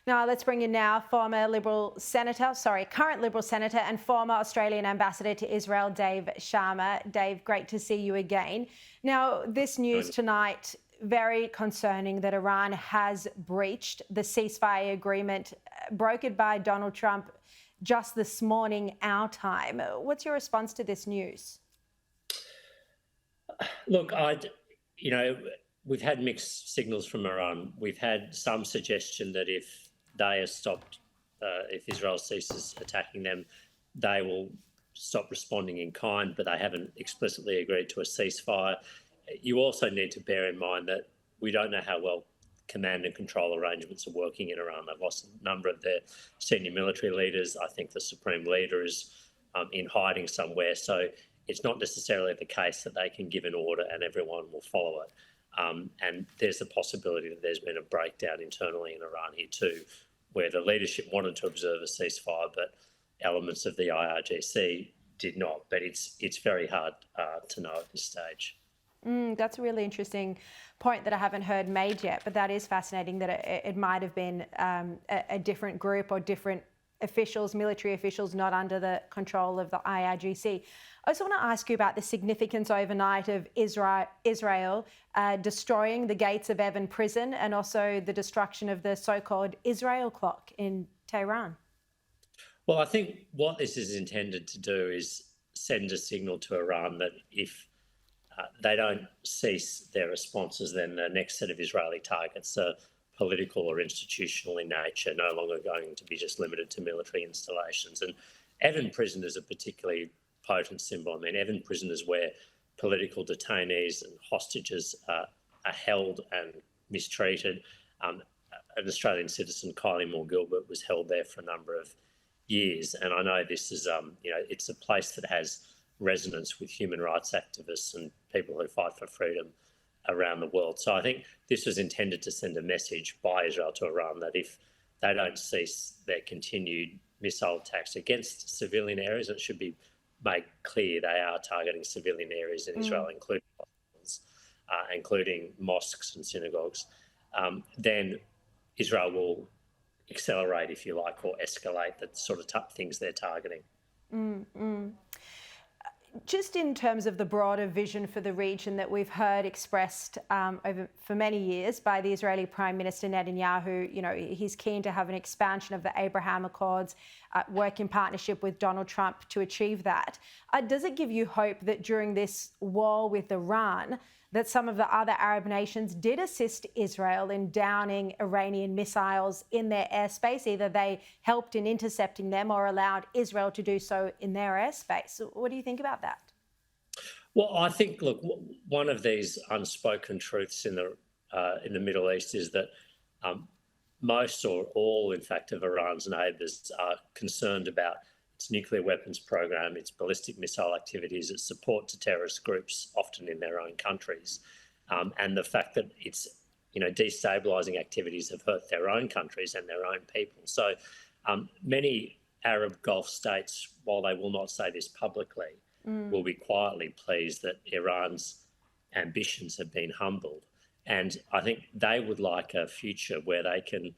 Now let's bring in now current Liberal Senator and former Australian Ambassador to Israel, Dave Sharma. Dave, great to see you again. Now, this news tonight, very concerning that Iran has breached the ceasefire agreement brokered by Donald Trump just this morning, our time. What's your response to this news? Look, we've had mixed signals from Iran. We've had some suggestion that if they are stopped, if Israel ceases attacking them, they will stop responding in kind, but they haven't explicitly agreed to a ceasefire. You also need to bear in mind that we don't know how well command and control arrangements are working in Iran. They've lost a number of their senior military leaders. I think the supreme leader is in hiding somewhere. So it's not necessarily the case that they can give an order and everyone will follow it. And there's a possibility that there's been a breakdown internally in Iran here too, where the leadership wanted to observe a ceasefire, but elements of the IRGC did not. But it's very hard to know at this stage. That's a really interesting point that I haven't heard made yet, but that is fascinating that it might have been a different group or different officials, military officials, not under the control of the IRGC. I also want to ask you about the significance overnight of Israel destroying the gates of Evin prison and also the destruction of the so-called Israel clock in Tehran. Well, I think what this is intended to do is send a signal to Iran that if they don't cease their responses, then the next set of Israeli targets are political or institutional in nature, no longer going to be just limited to military installations. And Evin prison is a particularly potent symbol. I mean, Evin prison is where political detainees and hostages are held and mistreated. An Australian citizen, Kylie Moore-Gilbert, was held there for a number of years. And I know this is, it's a place that has resonance with human rights activists and people who fight for freedom around the world. So I think this was intended to send a message by Israel to Iran that if they don't cease their continued missile attacks against civilian areas, it should be made clear they are targeting civilian areas in Israel, including hospitals, including mosques and synagogues, then Israel will accelerate, if you like, or escalate the sort of things they're targeting. Just in terms of the broader vision for the region that we've heard expressed for many years by the Israeli Prime Minister Netanyahu, he's keen to have an expansion of the Abraham Accords, work in partnership with Donald Trump to achieve that. Does it give you hope that during this war with Iran, that some of the other Arab nations did assist Israel in downing Iranian missiles in their airspace? Either they helped in intercepting them or allowed Israel to do so in their airspace. What do you think about that? Well, I think, look, one of these unspoken truths in the Middle East is that most or all, in fact, of Iran's neighbours are concerned about its nuclear weapons program, its ballistic missile activities, its support to terrorist groups, often in their own countries, and the fact that its destabilising activities have hurt their own countries and their own people. So many Arab Gulf states, while they will not say this publicly, will be quietly pleased that Iran's ambitions have been humbled. And I think they would like a future where they can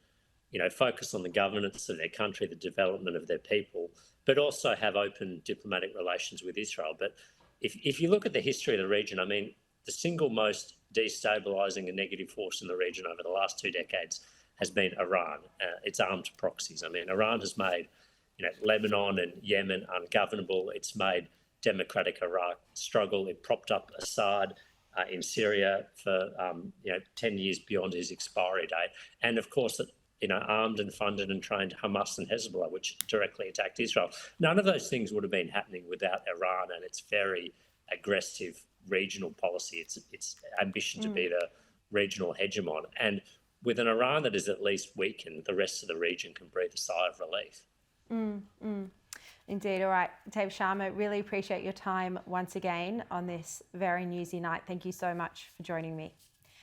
focus on the governance of their country, the development of their people, but also have open diplomatic relations with Israel. But if you look at the history of the region, I mean, the single most destabilising and negative force in the region over the last 2 decades has been Iran, its armed proxies. I mean, Iran has made Lebanon and Yemen ungovernable. It's made democratic Iraq struggle. It propped up Assad in Syria for 10 years beyond his expiry date. And of course, armed and funded and trained Hamas and Hezbollah, which directly attacked Israel. None of those things would have been happening without Iran and its very aggressive regional policy, its ambition to be the regional hegemon. And with an Iran that is at least weakened, the rest of the region can breathe a sigh of relief. Indeed. All right, Dave Sharma, really appreciate your time once again on this very newsy night. Thank you so much for joining me.